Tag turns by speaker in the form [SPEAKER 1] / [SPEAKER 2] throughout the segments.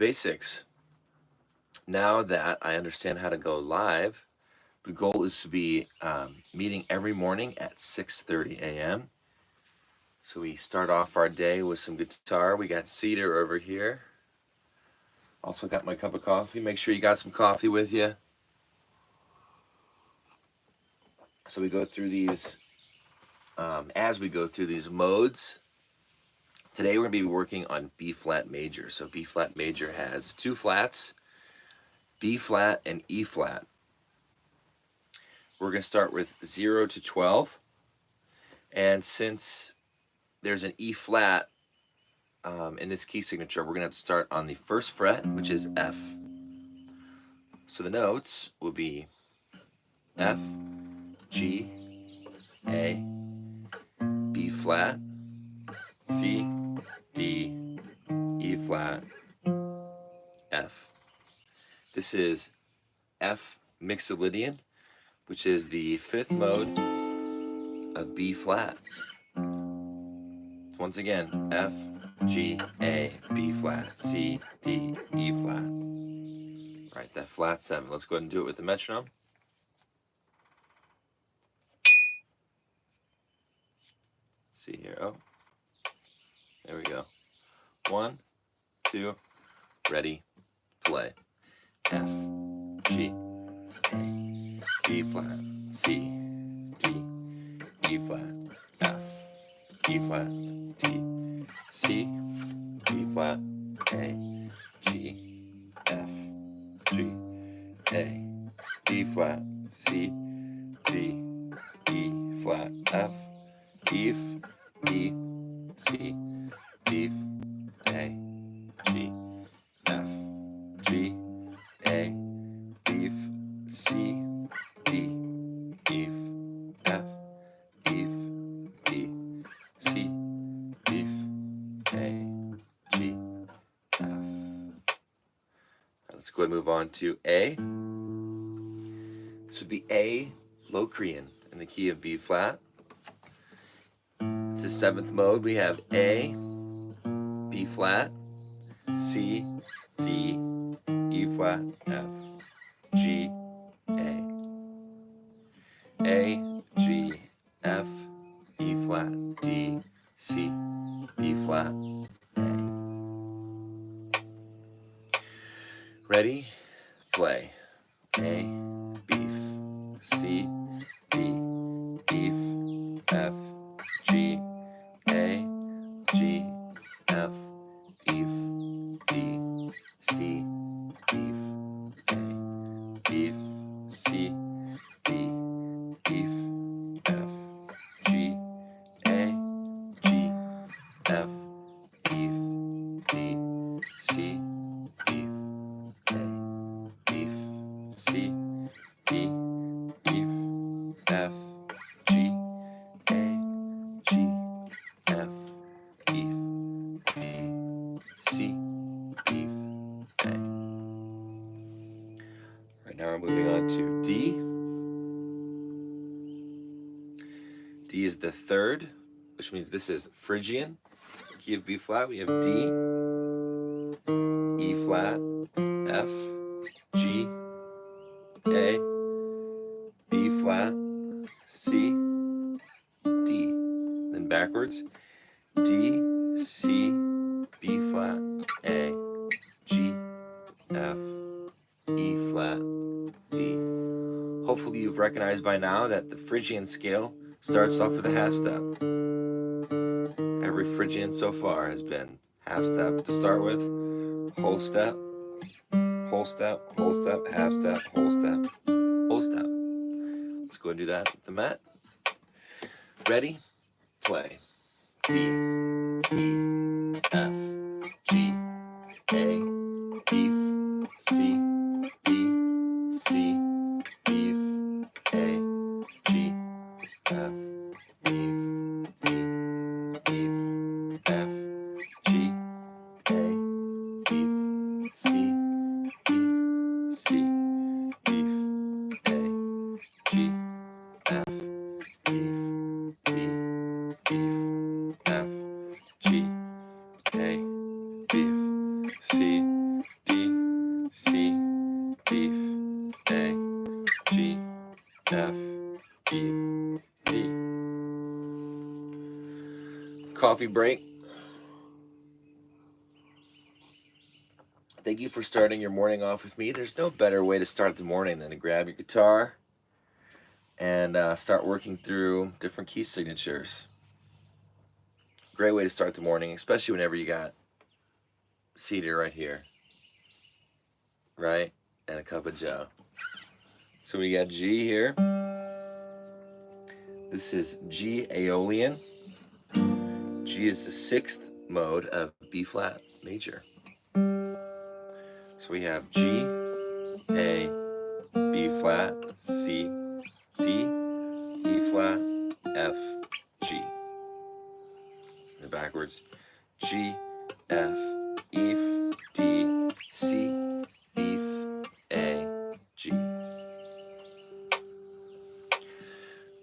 [SPEAKER 1] Basics. Now that I understand how to go live, the goal is to be meeting every morning at 6:30 a.m. So we start off our day with some guitar. We got Cedar over here. Also got my cup of coffee. Make sure you got some coffee with you. So we go through these, as we go through these modes. Today we're going to be working on B flat major. So B flat major has two flats, B flat and E flat. We're going to start with 0 to 12. And since there's an E flat in this key signature, we're going to have to start on the first fret, which is F. So the notes will be F, G, A, B flat, C, D, E flat, F. This is F Mixolydian, which is the fifth mode of B flat. Once again, F, G, A, B flat, C, D, E flat. Right, that flat 7. Let's go ahead and do it with the metronome. Let's see here. Oh, there we go. 1, 2, ready, play. F, G, A, B flat, C, D, E flat, F, E flat, D, C, B flat, A, G, F, G, A, B flat, C, D, E flat, F, E, D, C, E, A, G, F, G, A, B, C, D, E, F, E, D, C, E, A, G, F. Let's go ahead and move on to A. This would be A Locrian in the key of B flat. It's the seventh mode. We have A, B flat, C, D, E flat, F, G, A. A, G, F, E flat, D, C, B flat, A. Ready? Play. A, B, C, D, E, F, G, A, G, F, E, D, C, E, A, B, C, D, E, F, G, A, G, F, E, D, C, E, A, B, C, D, E, F, G, A, G, F, E, D, C, E, A. Right now we're moving on to D. D is the third, which means this is Phrygian. Key of B flat, we have D, E flat, F, G, A, B flat, C, D. Then backwards, D, C, B flat, A, G, F, E flat, D. Hopefully you've recognized by now that the Phrygian scale starts off with a half step. Every Phrygian so far has been half step to start with, whole step, whole step, whole step, half step, whole step, whole step. Let's go and do that with the Met. Ready? Play. D, E, F, G, A, B, C, D, C, B, A, G, F, E, D, E, F, G, A, B, C, D, C, B, A, G, F, E, D, E, F, G, A, B, C, D, C, beef, A, G, F, beef, D. Coffee break. Thank you for starting your morning off with me. There's no better way to start the morning than to grab your guitar and start working through different key signatures. Great way to start the morning, especially whenever you got seated right here, right? And a cup of joe. So we got G here. This is G Aeolian. G is the sixth mode of B flat major. So we have G, A, B flat, C, D, E flat, F, G. And backwards, G, F, E, D, C, beef, A, G.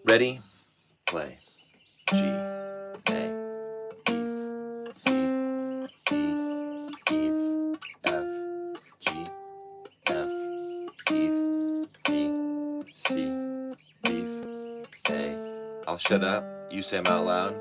[SPEAKER 1] Ready? Play. G, A, beef, C, D, beef, F, G, F, beef, D, C, beef, A. I'll shut up. You say them out loud.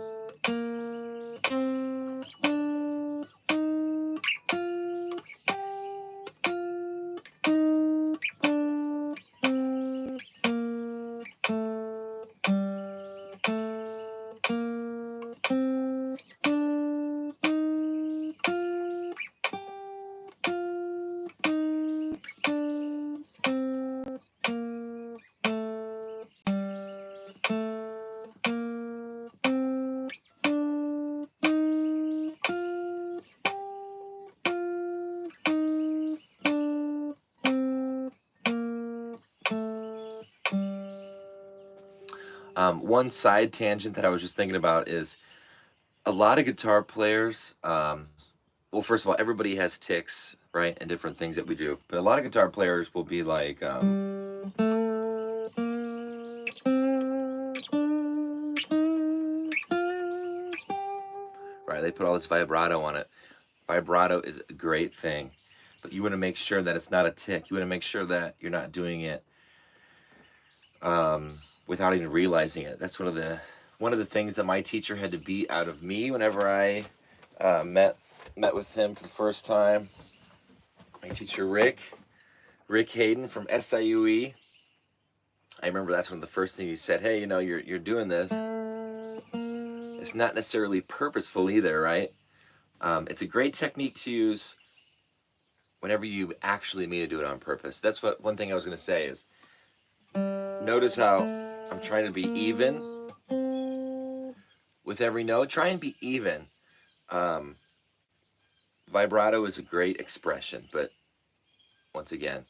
[SPEAKER 1] One side tangent that I was just thinking about is a lot of guitar players. Well, first of all, everybody has ticks, right, and different things that we do. But a lot of guitar players will be like, right, they put all this vibrato on it. Vibrato is a great thing, but you want to make sure that it's not a tick. You want to make sure that you're not doing it without even realizing it. That's one of the things that my teacher had to beat out of me whenever I met with him for the first time. My teacher Rick Hayden from SIUE. I remember that's one of the first things he said. Hey, you know, you're doing this. It's not necessarily purposeful either, right? It's a great technique to use whenever you actually mean to do it on purpose. That's what one thing I was going to say is, notice how I'm trying to be even with every note. Try and be even. Vibrato is a great expression, but once again,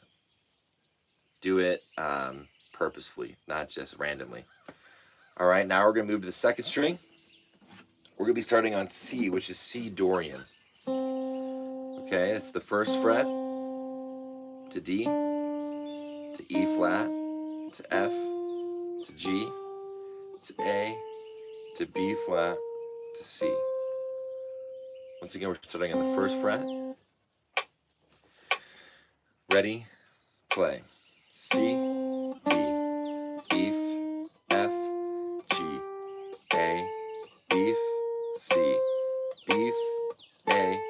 [SPEAKER 1] do it purposefully, not just randomly. All right, now we're going to move to the second string. We're going to be starting on C, which is C Dorian. Okay, it's the first fret to D, to E flat, to F, to G, to A, to B flat, to C. Once again, we're starting on the first fret. Ready? Play. C, D, beef, F, G, A, beef, C, beef, A,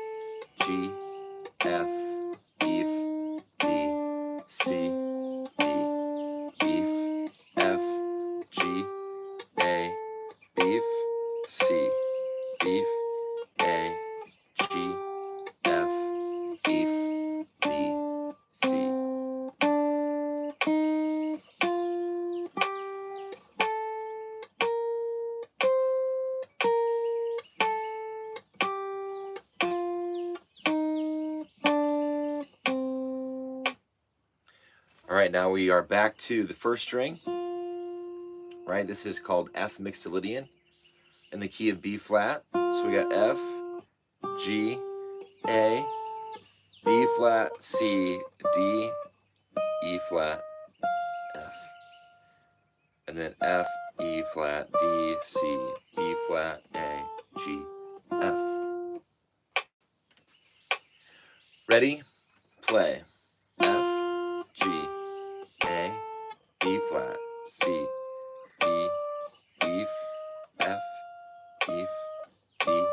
[SPEAKER 1] G, F, beef, D, C, D, beef, F, G, A, beef, C, beef, A, G, F, beef, D, C. All right, now we are back to the first string, right? This is called F Mixolydian in the key of B flat. So we got F, G, A, B flat, C, D, E flat, F. And then F, E flat, D, C, E flat, A, G, F. Ready? play. F, G, A, B flat, C, D, E, F, E, D,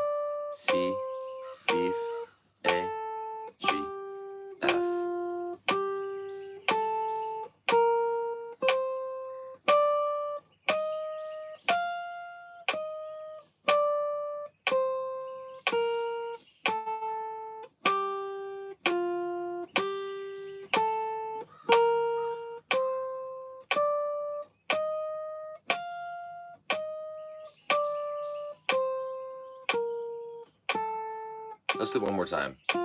[SPEAKER 1] C, B, A, G, F. Let's do it one more time. I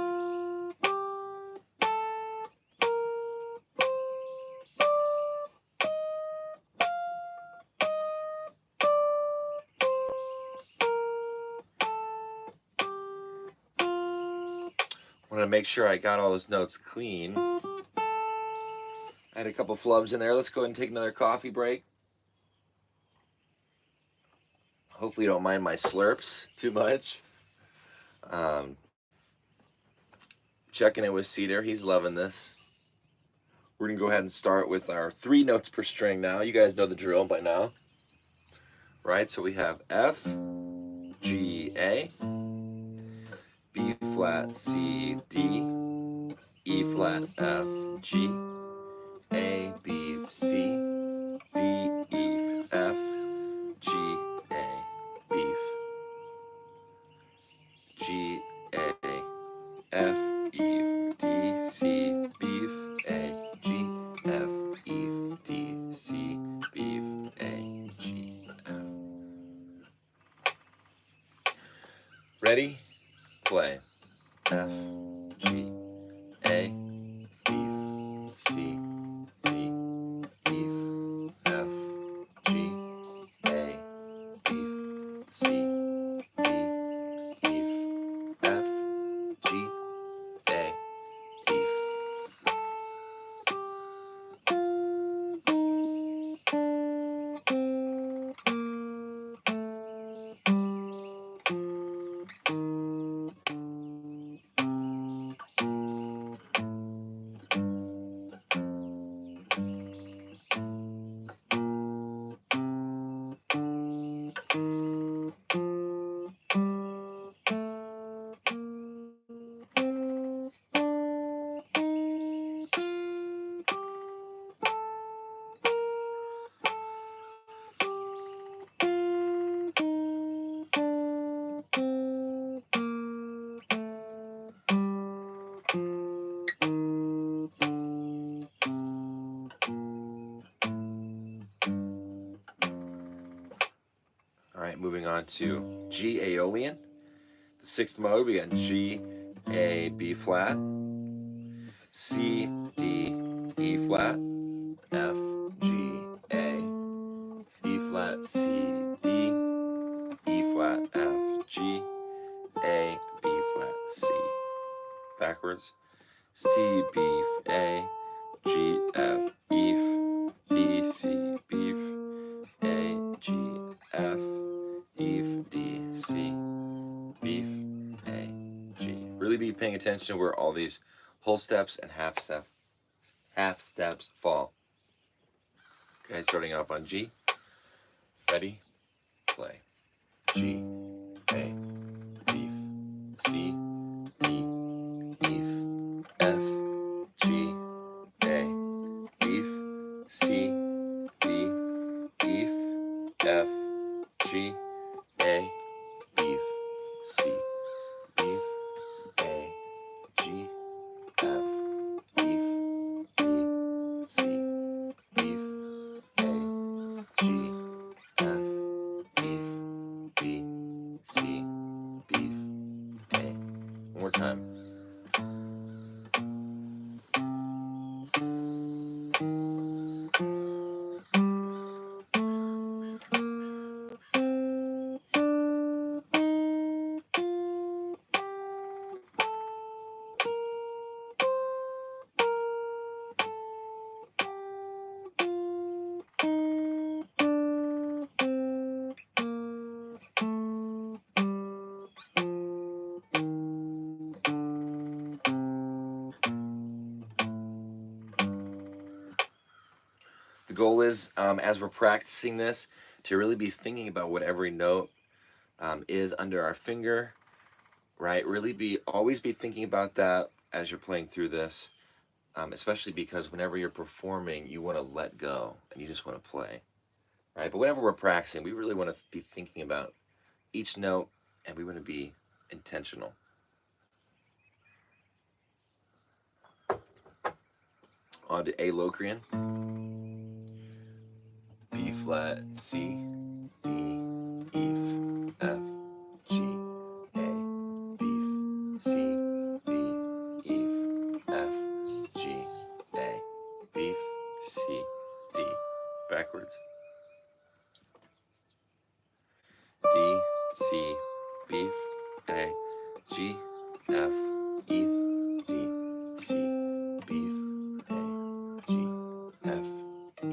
[SPEAKER 1] want to make sure I got all those notes clean. I had a couple flubs in there. Let's go ahead and take another coffee break. Hopefully you don't mind my slurps too much. Checking in with Cedar. He's loving this. We're going to go ahead and start with our 3 notes per string now. You guys know the drill by now. Right, so we have F, G, A, B flat, C, D, E flat, F, G, A, B, C, D, E, F, G, A, B, G, A, F, E, D, C, B, A, G, F, E, D, C, B, A, G, F. Ready? Play. F, G, A, B, C, D, E, F, G, A, B, C, D, E, F, G, A, B. All right, moving on to G Aeolian. The 6th mode, we got G, A, B flat, C, D, E flat, F, G, A, B flat, C, D, E flat, F, G, A, B flat, C. Backwards. C, B, A, G, F, E, D, C, B, A, G, F, E, D, C, B, A, G. Really be paying attention to where all these whole steps and half steps fall. Okay, starting off on G. Ready? Play. G, A, B, C, D, E, F, G, A, B, C, D, E, F, G, A, B, C, B, A, G, F, E, D, C, B, A, G, F, E, D, C, B, A. One more time. The goal is, as we're practicing this, to really be thinking about what every note is under our finger, right? Really always be thinking about that as you're playing through this, especially because whenever you're performing, you want to let go and you just want to play, right? But whenever we're practicing, we really want to be thinking about each note and we want to be intentional. On to A Locrian. B flat, C, D, E, F, G, A, B, C, D, E, F, G, A, B, C, D. Backwards. D, C, B, A, G, F, E, D, C, B, A, G, F, E,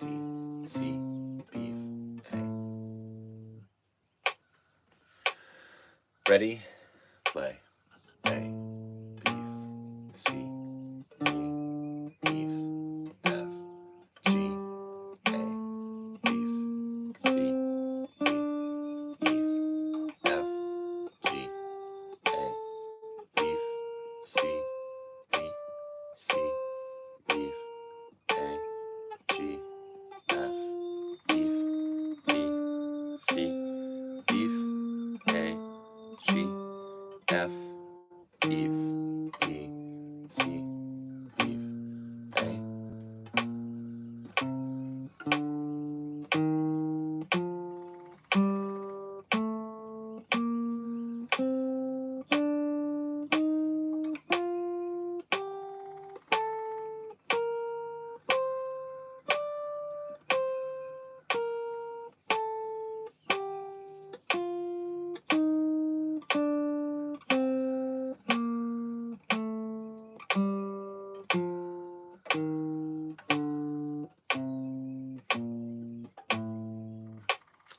[SPEAKER 1] D, C, B, A. Ready? Play. A, B, C, D, E, F, G, A, B, C, D, E, F, G, A, B, C, D, C, B, A, G, F, B, D, C, B, A, G, F, E, D, C, B, A.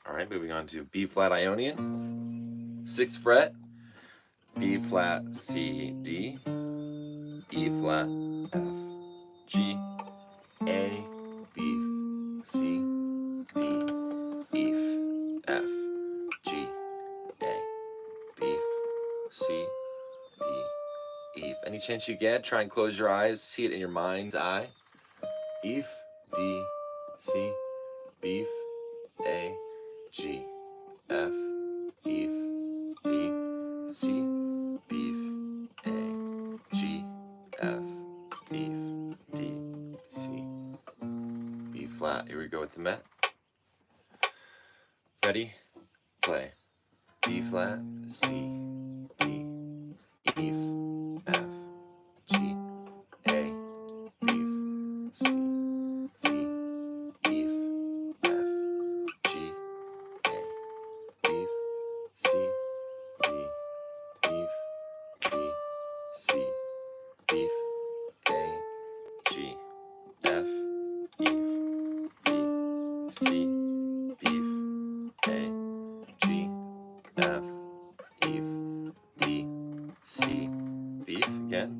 [SPEAKER 1] All right, moving on to B flat Ionian. 6th fret, B flat, C, D, E flat, F, G, A, B, C, D, E, F, G, A, B, C, D, E. Any chance you get, try and close your eyes, see it in your mind's eye. E, D, C, B, A, G, F, E, D, C, B, A, G, F, E, D, C, B flat. Here we go with the Met. Ready? Play. B flat, C, D, E, F, G, A, B, C, D, E, F, G, A, B, C, D, E, D, C, B, A, G, F, E, D, C, B, A, G, F, E, D, C, beef again.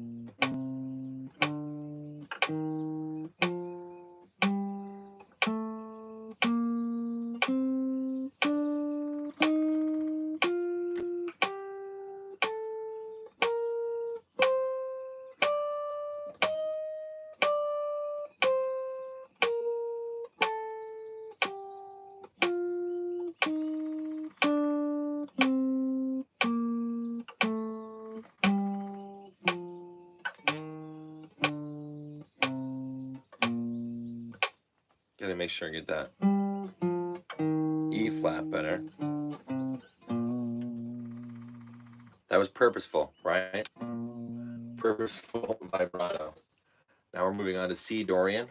[SPEAKER 1] Gotta make sure I get that E flat better. That was purposeful, right? Purposeful vibrato. Now we're moving on to C Dorian.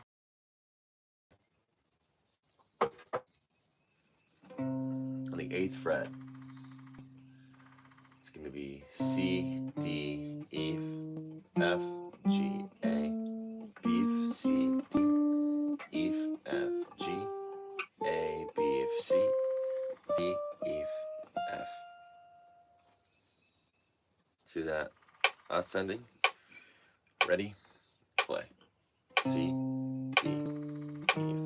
[SPEAKER 1] On the 8th fret. It's going to be C, D, E, F, G, A, B, C, D, E, F, G, A, B, C, D, E, F. To that ascending. Ready? Play. C, D, E,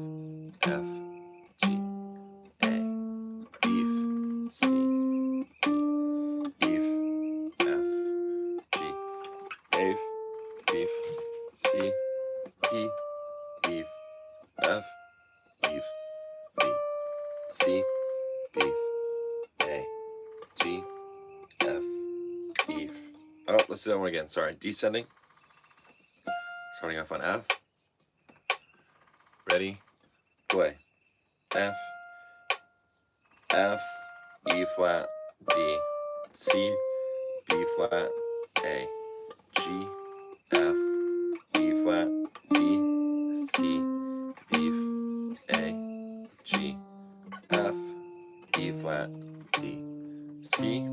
[SPEAKER 1] beef, C, D, beef, F, beef, B, C, beef, A, G, F, beef. Oh, let's do that one again. Sorry, descending. Starting off on F. Ready? Play. F, F, E flat, D, C, B flat, A, G, F, E flat, D, C, beef, A, G, F, E flat, D, C.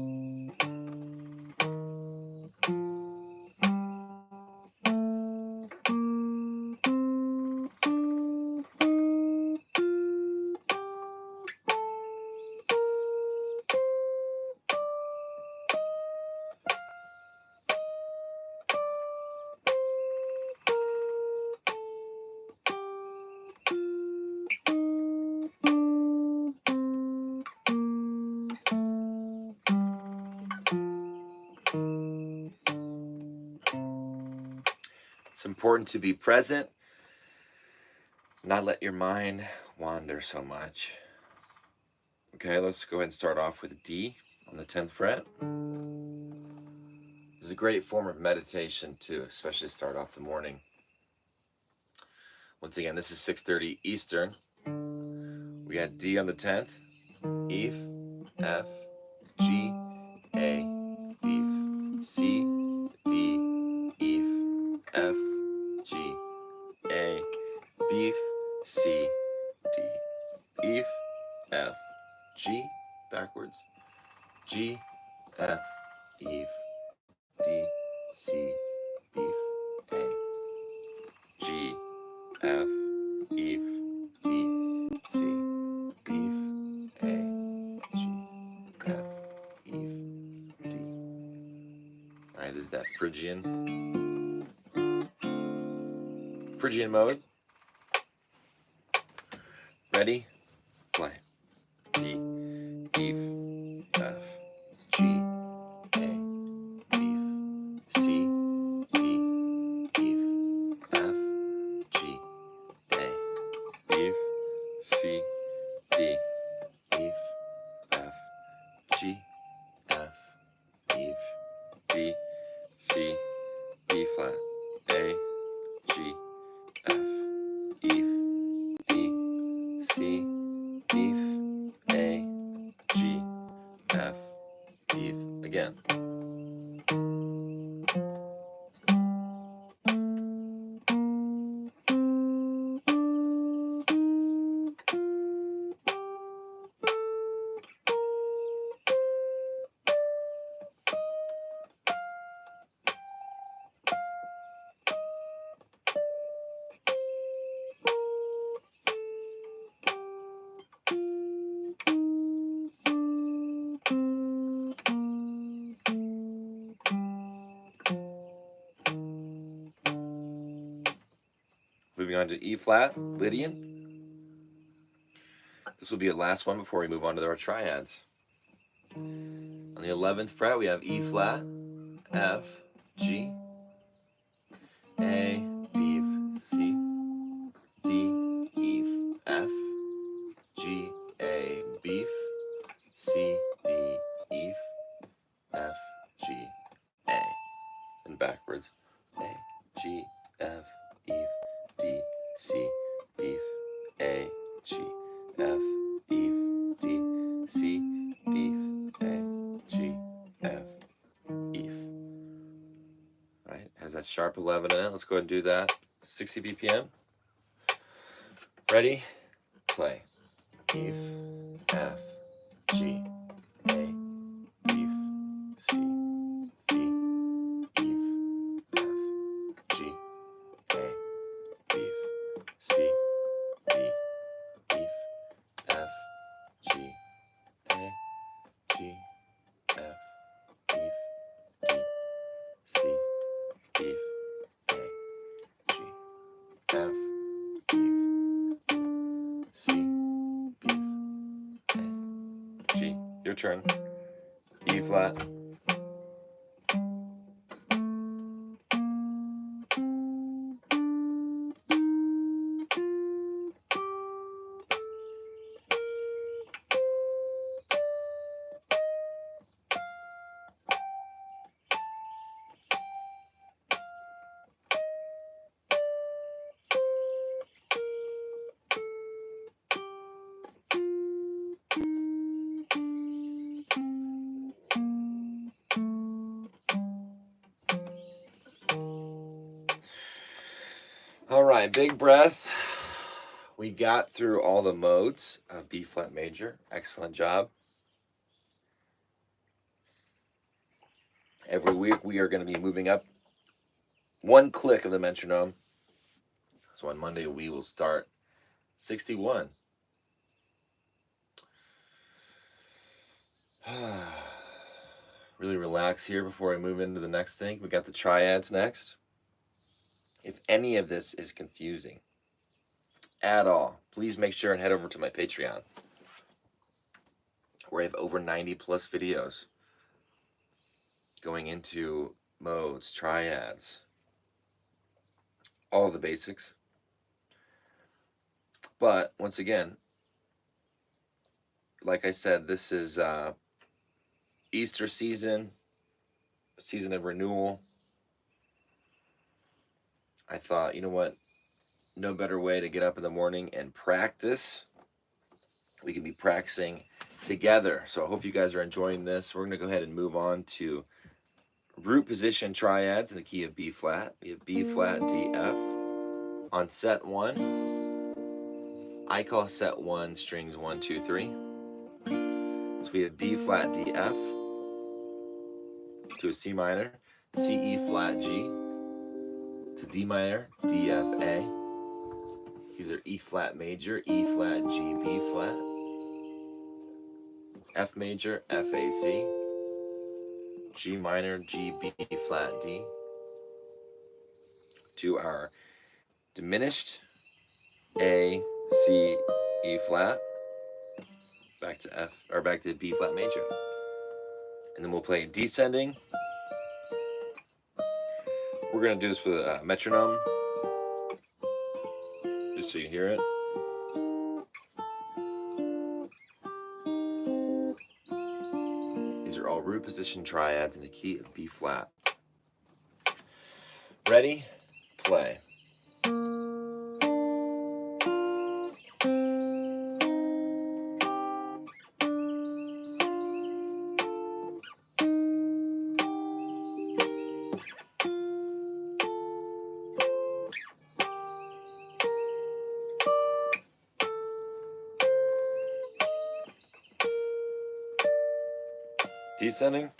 [SPEAKER 1] It's important to be present, not let your mind wander so much. Okay, let's go ahead and start off with D on the 10th fret. This is a great form of meditation too, especially to start off the morning. Once again, this is 6:30 Eastern. We got D on the 10th, E, F, G, A, beef, C, D, E, F, G, A, beef, C, D, E, F, G, backwards, G, F, E, D, C, beef, A, G, F, E, D, C, beef, A, G, F, E, D. All right, this is that Phrygian mode. Ready? Play. D, E, F, G, A, beef, C, D, E, F, G, A, beef, C, D, E, F, G, F, E, D, C, B flat, A, G, F, E, D, C, E, A, G, F, E. Again. Moving on to E flat, Lydian. This will be the last one before we move on to our triads. On the 11th fret, we have E flat, F, G, A, beef, C, D, E, F, G, A, beef, C, D, E, F, G, A. And backwards. A, G, F, E, D, C, beef, A, G, F, E, D, C, beef, A, G, F, E. All right, has that sharp 11 in it. Let's go ahead and do that. 60 BPM. Ready? Play. E, F, G, A, beef, C, D, E, F, G, A, beef, C, D, beef, F, G, A, G, F, beef, D, C, beef, A, G, F, beef, D, C, beef, A, G. Your turn. E flat. All right, big breath. We got through all the modes of B flat major. Excellent job. Every week we are going to be moving up one click of the metronome. So on Monday we will start 61. Really relax here before I move into the next thing. We got the triads next. If any of this is confusing at all, please make sure and head over to my Patreon, where I have over 90 plus videos going into modes, triads, all the basics. But once again, like I said, this is Easter season of renewal. I thought, you know what? No better way to get up in the morning and practice. We can be practicing together. So I hope you guys are enjoying this. We're going to go ahead and move on to root position triads in the key of B flat. We have B flat, D, F. On set 1, I call set 1 strings 1, 2, 3. So we have B flat, D, F to a C minor, C, E flat, G to D minor, D, F, A. These are E flat major, E flat, G, B flat, F major, F, A, C, G minor, G, B flat, D, to our diminished A, C, E flat, back to F, or back to B flat major. And then we'll play descending. We're going to do this with a metronome, just so you hear it. These are all root position triads in the key of B flat. Ready? Play. Descending.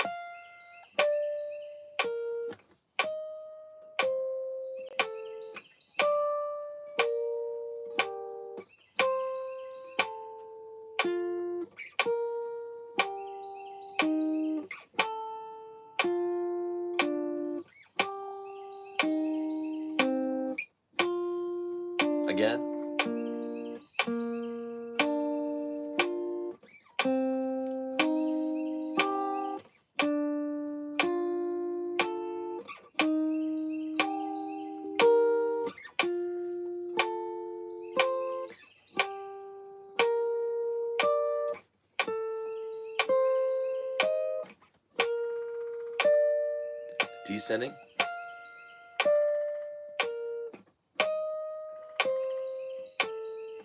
[SPEAKER 1] Again. Descending.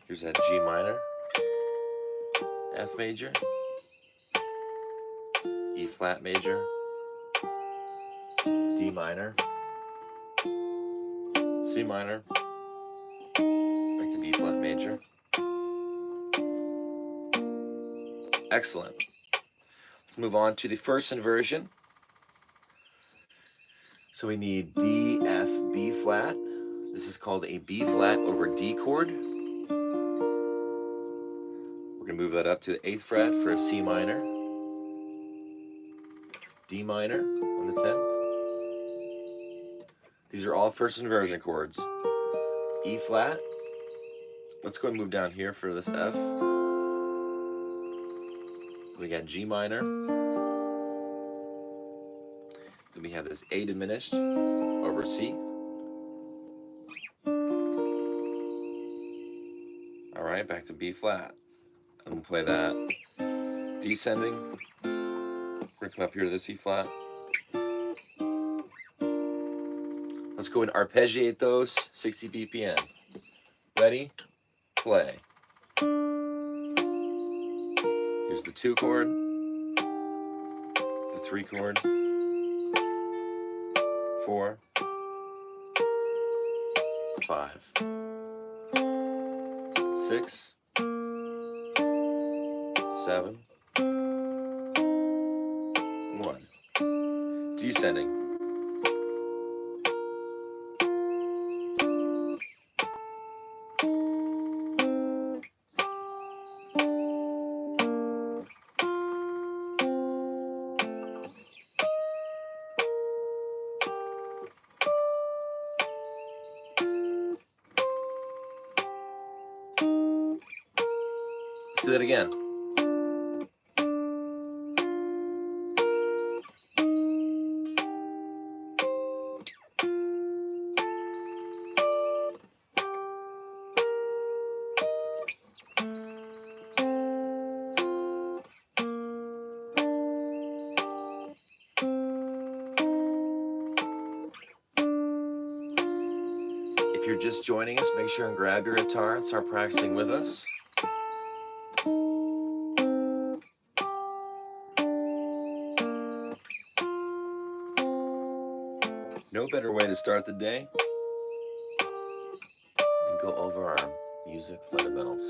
[SPEAKER 1] Here's that G minor, F major, E flat major, D minor, C minor, back to B flat major. Excellent. Let's move on to the first inversion. So we need D, F, B flat. This is called a B flat over D chord. We're going to move that up to the 8th fret for a C minor, D minor on the 10th. These are all first inversion chords. E flat. Let's go and move down here for this F. We got G minor. Then we have this A diminished over C. right, back to B flat. And we'll play that descending. We're gonna come up here to this E flat. Let's go and arpeggiate those, 60 BPM. Ready, play. Here's the 2 chord, the 3 chord, 4, 5, 6, 7, 1. Descending. Let's do that again. If you're just joining us, make sure and grab your guitar and start practicing with us. No better way to start the day than go over our music fundamentals.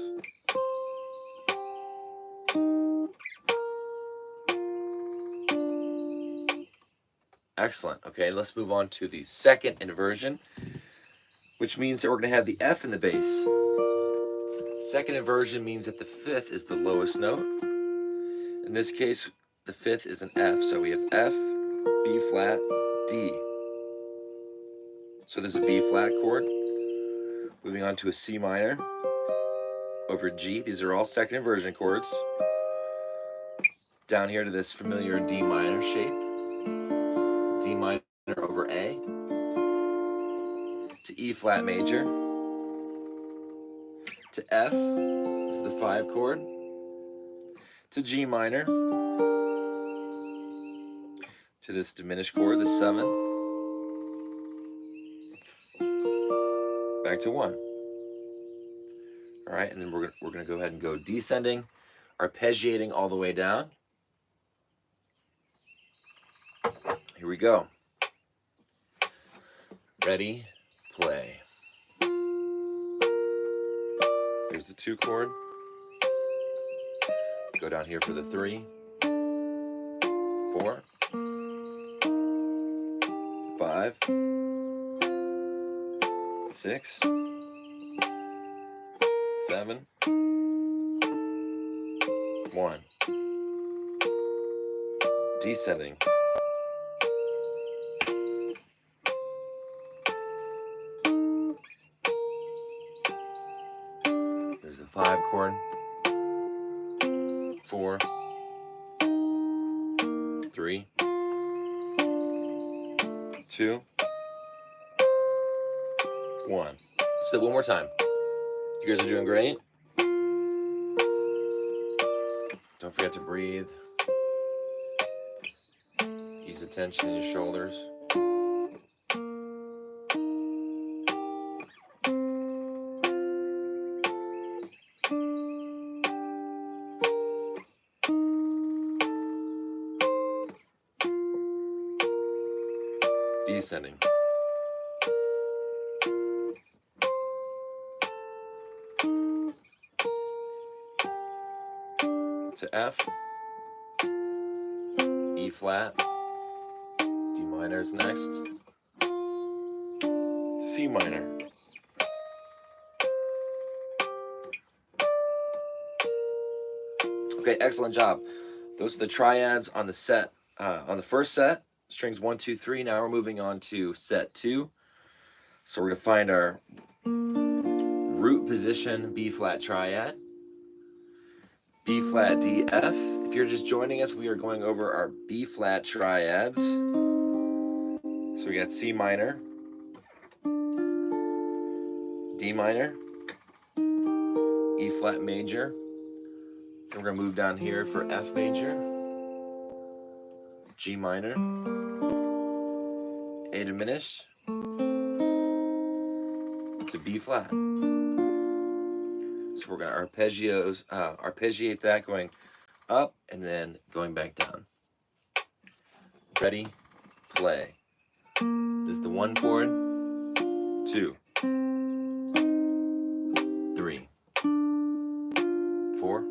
[SPEAKER 1] Excellent. Okay, let's move on to the second inversion, which means that we're going to have the F in the bass. Second inversion means that the 5th is the lowest note. In this case, the 5th is an F, so we have F, B flat, D. So there's a B flat chord. Moving on to a C minor over G. These are all second inversion chords. Down here to this familiar D minor shape. D minor over A. To E flat major. To F, this is the 5 chord. To G minor. To this diminished chord, the 7. Back to 1. All right, and then we're gonna go ahead and go descending, arpeggiating all the way down. Here we go. Ready, play. Here's the 2 chord. Go down here for the 3, 4, 5, 6, 7, 1. Descending. There's the 5 chord. 4, 3, 2, 1. So one more time. You guys are doing great. Don't forget to breathe. Ease the tension in your shoulders. Descending. To F, E flat, D minor is next, C minor. Okay, excellent job. Those are the triads on the set, on the first set, strings 1, 2, 3. Now we're moving on to set 2. So we're gonna find our root position B flat triad. B flat D F. If you're just joining us, we are going over our B flat triads. So we got C minor, D minor, E flat major. Then we're going to move down here for F major, G minor, A diminished to B flat. So we're going to arpeggiate that going up and then going back down. Ready, play. This is the 1 chord, 2, 3, 4,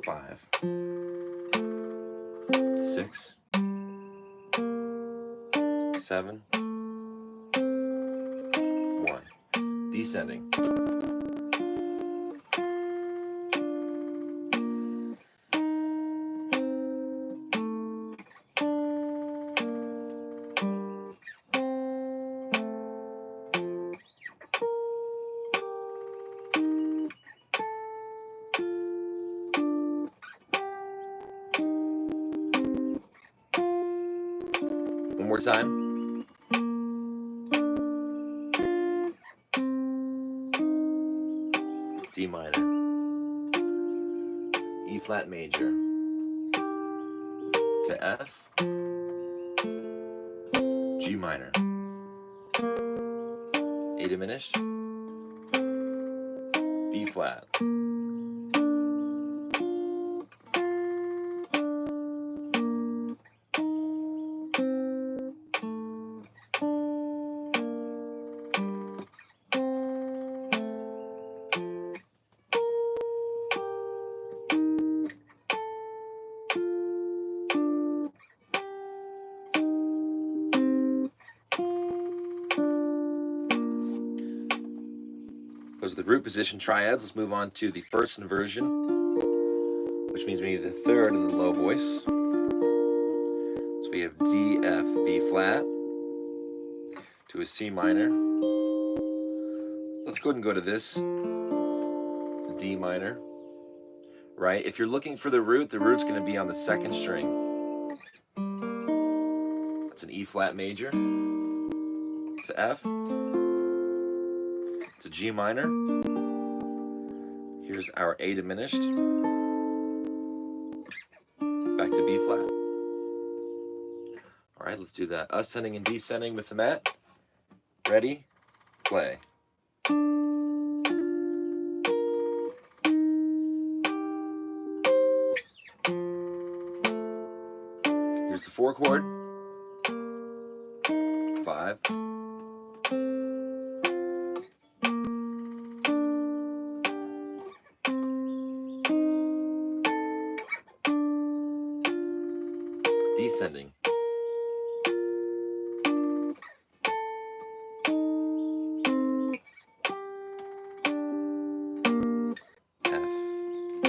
[SPEAKER 1] 5, 6, 7, 1. Descending. One more time. D minor, E flat major to F, G minor, A diminished, B flat. Those are the root position triads. Let's move on to the first inversion, which means we need the third in the low voice. So we have D, F, B flat to a C minor. Let's go ahead and go to this D minor, right? If you're looking for the root's going to be on the second string. That's an E flat major to F to G minor. Here's our A diminished. Back to B flat. All right, let's do that. Ascending and descending with the mat. Ready? Play. Here's the 4 chord. 5. Descending. F, A,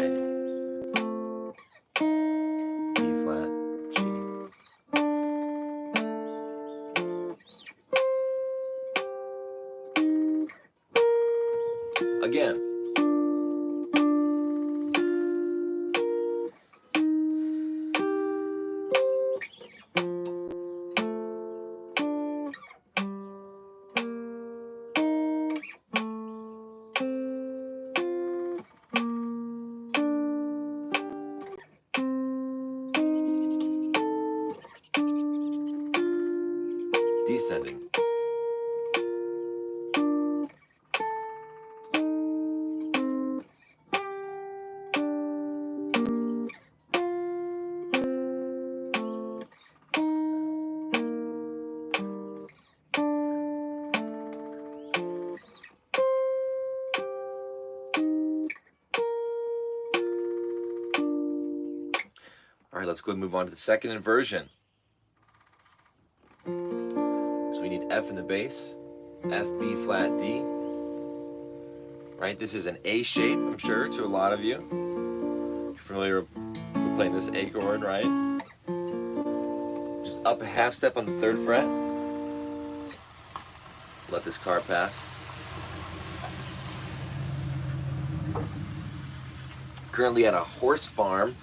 [SPEAKER 1] B flat, G. Again. Descending. All right, let's go and move on to the second inversion. So we need F in the bass, F, B flat, D. Right, this is an A shape, I'm sure, to a lot of you. You're familiar with playing this A chord, right? Just up a half step on the 3rd fret. Let this car pass. Currently at a horse farm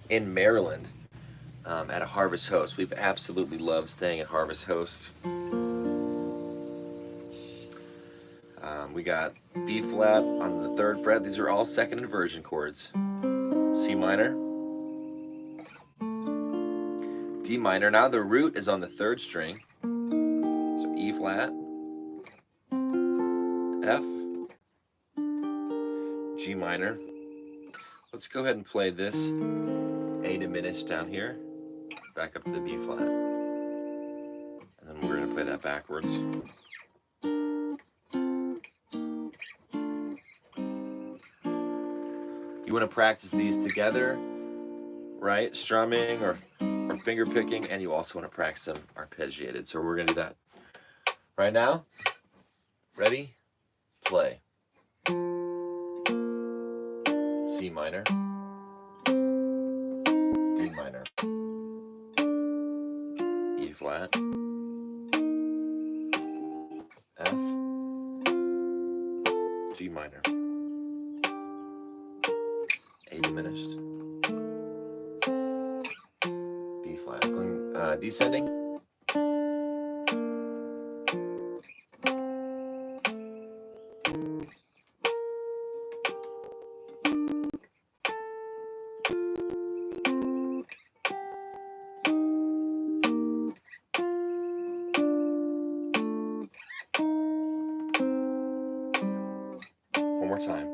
[SPEAKER 1] in Maryland, at a Harvest Host. We've absolutely loved staying at Harvest Host. We got B flat on the 3rd fret. These are all second inversion chords. C minor, D minor. Now the root is on the 3rd string. So E flat, F, G minor. Let's go ahead and play this A diminished down here, back up to the B flat. And then we're going to play that backwards. You want to practice these together, right? Strumming or finger picking, and you also want to practice them arpeggiated. So we're going to do that right now. Ready? Play. C minor, D minor, E flat, F, G minor, A diminished, B flat. Going descending. One more time.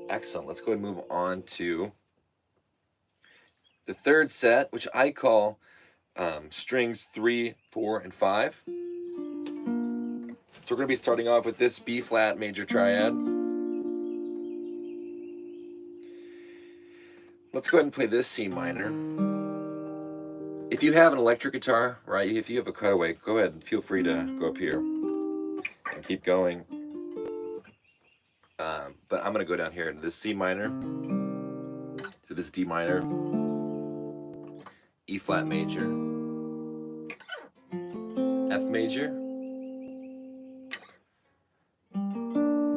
[SPEAKER 1] Excellent. Let's go ahead and move on to the 3rd set, which I call strings 3, 4, and 5. So we're going to be starting off with this B flat major triad. Let's go ahead and play this C minor. If you have an electric guitar, right, if you have a cutaway, go ahead and feel free to go up here and keep going. But I'm going to go down here to this C minor, to this D minor, E flat major, F major,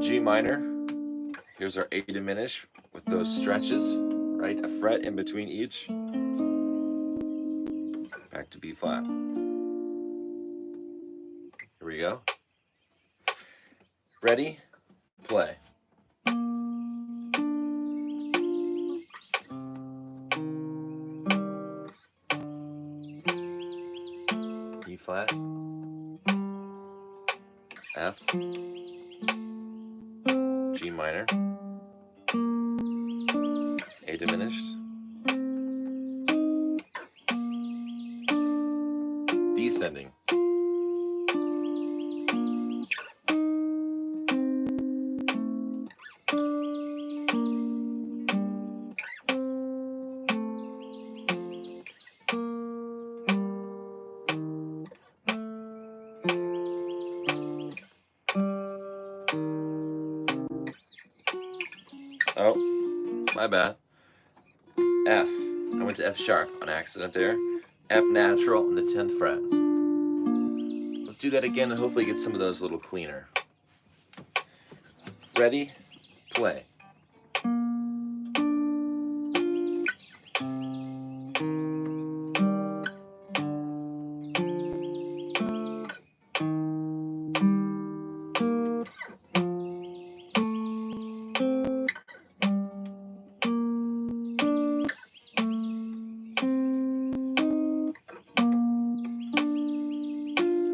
[SPEAKER 1] G minor. Here's our A diminished with those stretches, right? A fret in between each. Back to B flat. Here we go. Ready? Play. E flat, F, G minor, A diminished, descending, oh, my bad, F. I went to F sharp on accident there. F natural on the 10th fret. Let's do that again and hopefully get some of those a little cleaner. Ready? Play.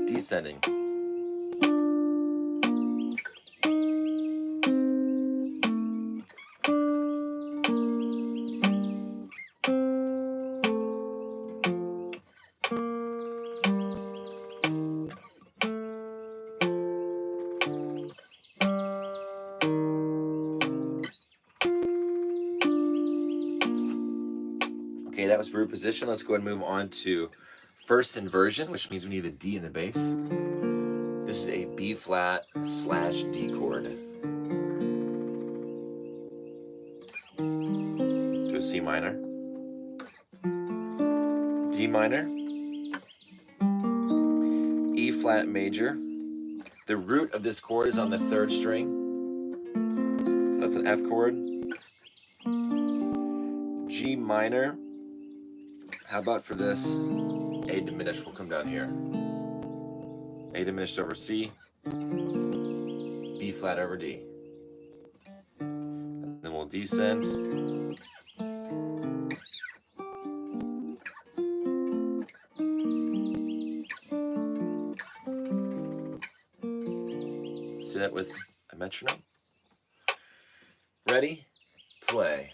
[SPEAKER 1] Descending. Okay, that was root position. Let's go ahead and move on to first inversion, which means we need the D in the bass. This is a B flat slash D chord. To a C minor, D minor, E flat major. The root of this chord is on the 3rd string, so that's an F chord. G minor. How about for this? A diminished will come down here. A diminished over C, B flat over D. And then we'll descend. Let's do that with a metronome. Ready? Play.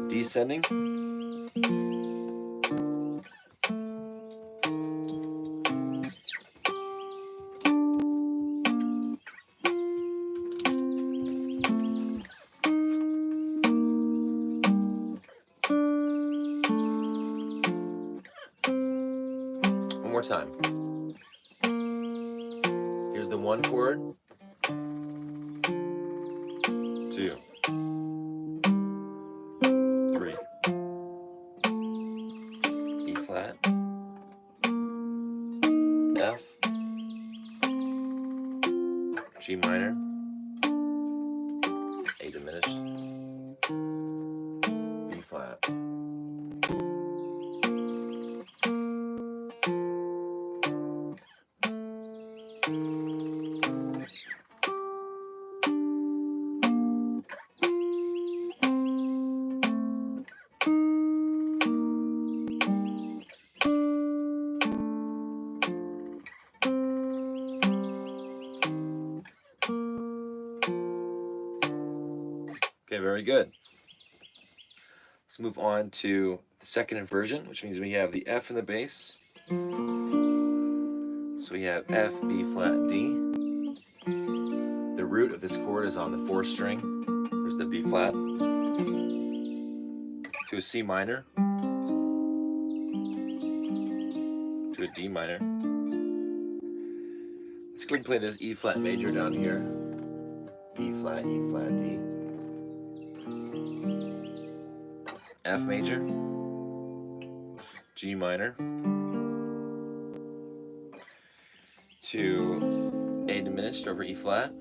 [SPEAKER 1] Descending. One more time. Here's the 1 chord, 2, 3, E flat, F, G minor, A diminished, B flat. Okay, very good. Let's move on to the second inversion, which means we have the F in the bass. So we have F, B flat, D. The root of this chord is on the 4th string. There's the B flat. To a C minor. To a D minor. Let's go ahead and play this E flat major down here. E flat, D. F major, G minor, to A diminished over E flat,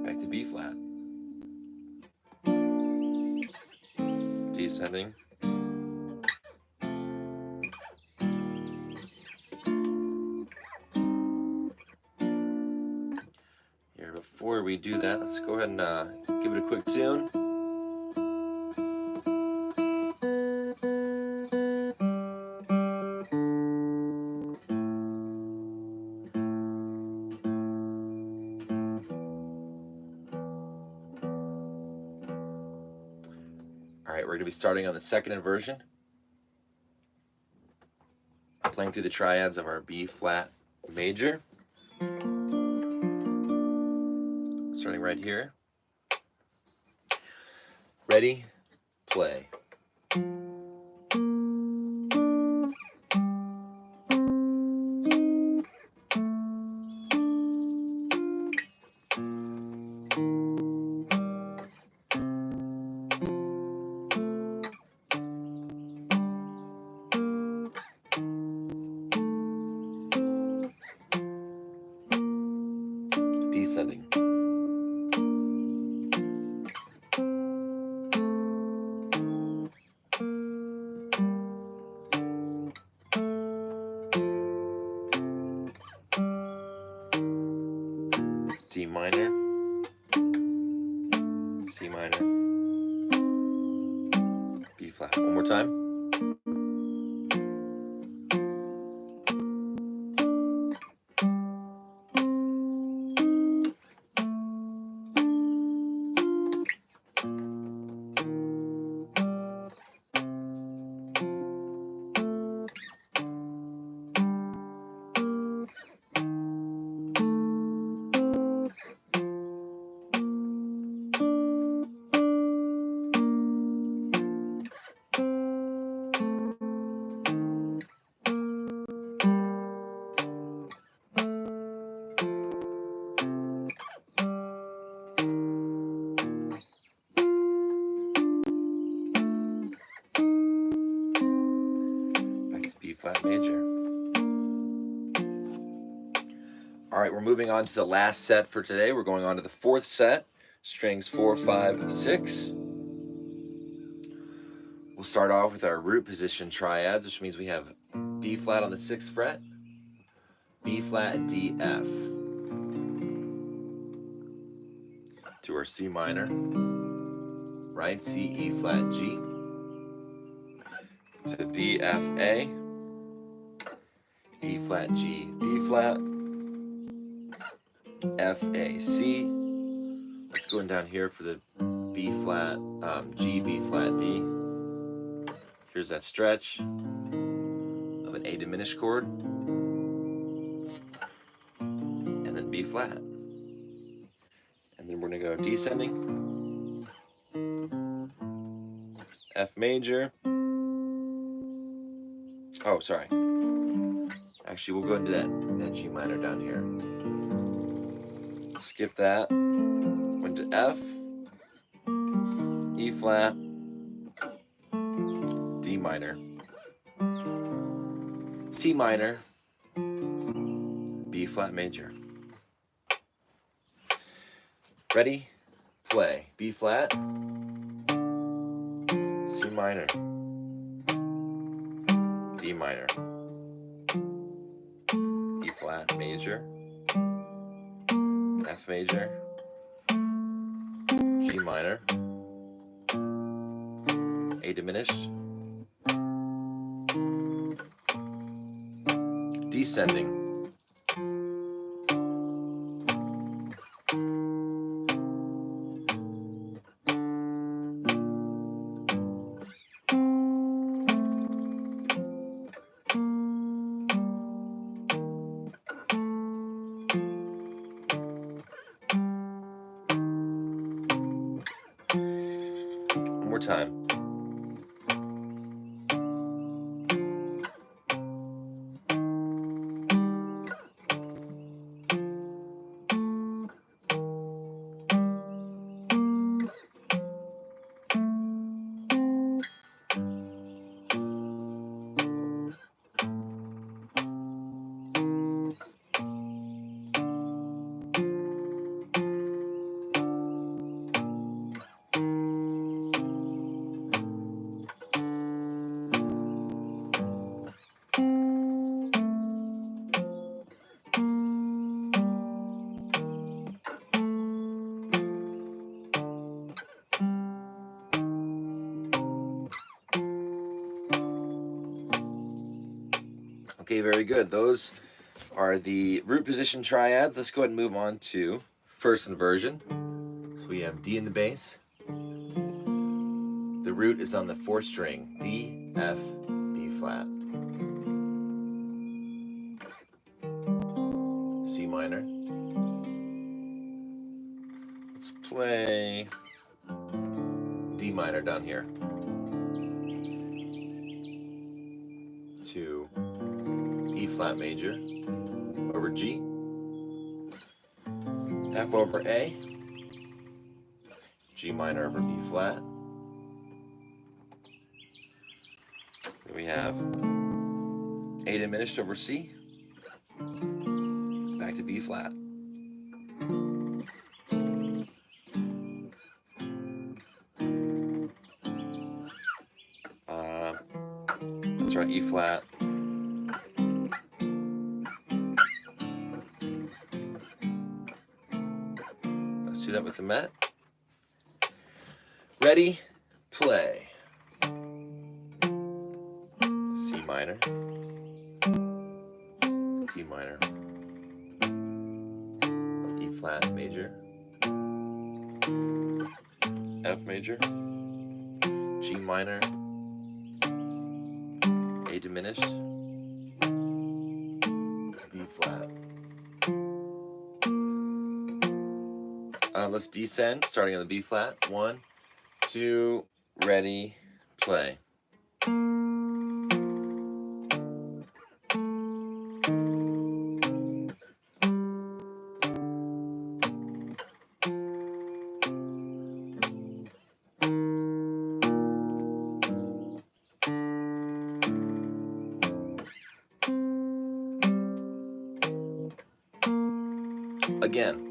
[SPEAKER 1] back to B flat, descending, here. Before we do that, let's go ahead and give it a quick tune. All right, we're going to be starting on the second inversion, playing through the triads of our B flat major. Starting right here. Ready? Play. Descending. D minor, C minor, B flat. One more time. right, we're moving on to the last set for today. We're going on to the fourth set, strings 4, 5, 6. We'll start off with our root position triads, which means we have B flat on the 6th fret, B flat, D, F. To our C minor, right? C, E flat, G. To D, F, A. E flat, G, B flat. F, A, C. Let's go down here for the B flat, G, B flat, D. Here's that stretch of an A diminished chord. And then B flat. And then we're going to go descending. F major. Oh, sorry. Actually, we'll go and do that G minor down here. Skip that. Went to F, E flat, D minor, C minor, B flat major. Ready? Play. B flat, C minor, D minor, E flat major, F major, G minor, A diminished, descending, one more time. Okay, very good. Those are the root position triads. Let's go ahead and move on to first inversion. So we have D in the bass. The root is on the 4th string, D, F, B flat. C minor. Let's play D minor down here. To E flat major over G, F over A, G minor over B flat. Then we have A diminished over C, back to B flat. That's right, E flat. Let's do that with the Met. Ready? Play. C minor, D minor, E flat major, F major, G minor, A diminished, B flat. Let's descend, starting on the B flat. 1, 2, ready, play. again.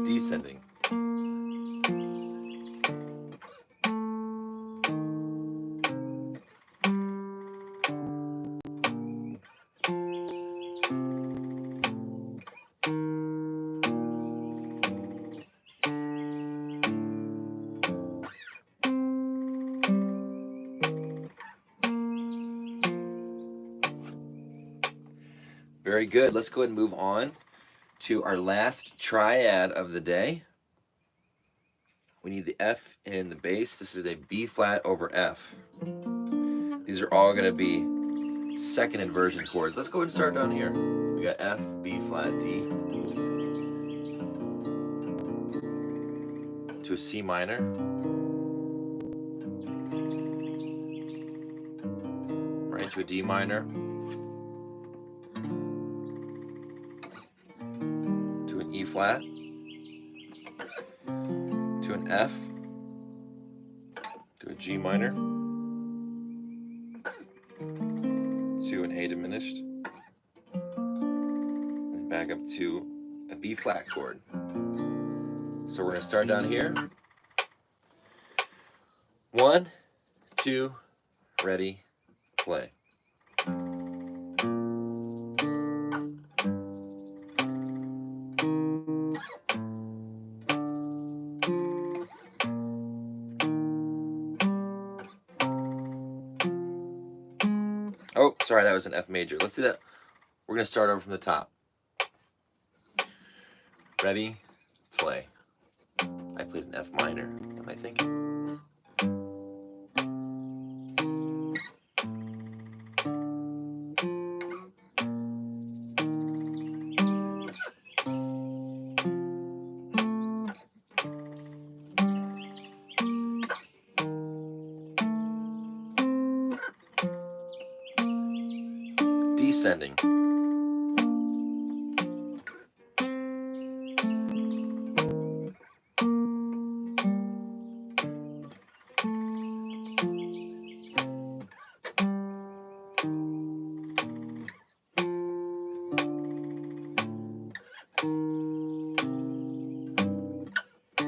[SPEAKER 1] Descending. Very good. Let's go ahead and move on to our last triad of the day. We need the F in the bass. This is a B flat over F. These are all going to be second inversion chords. Let's go ahead and start down here. We got F, B flat, D, to a C minor, right to a D minor, to an E flat, to an F, to a G minor, to an A diminished, and back up to a B flat chord. So we're going to start down here. 1, 2, ready, play. Oh, sorry, that was an F major. Let's do that. We're going to start over from the top. Ready, play. I played an F minor. Am I thinking? Descending.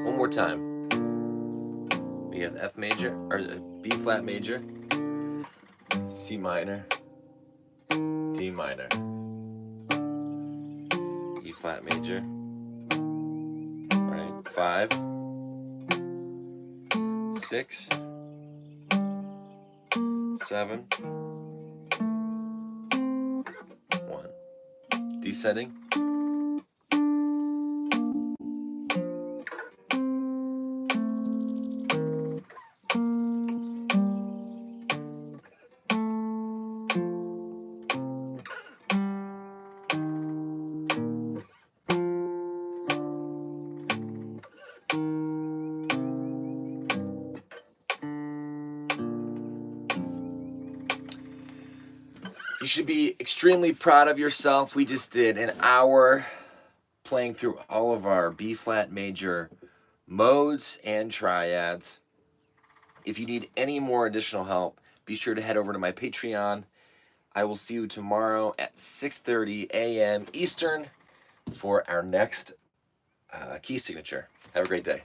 [SPEAKER 1] One more time. We have F major, or B flat major, C minor, D minor, E flat major, right? 5, 6, 7, 1. Descending. You should be extremely proud of yourself. We just did an hour playing through all of our B flat major modes and triads. If you need any more additional help, be sure to head over to my Patreon. I will see you tomorrow at 6:30 a.m. Eastern for our next key signature. Have a great day.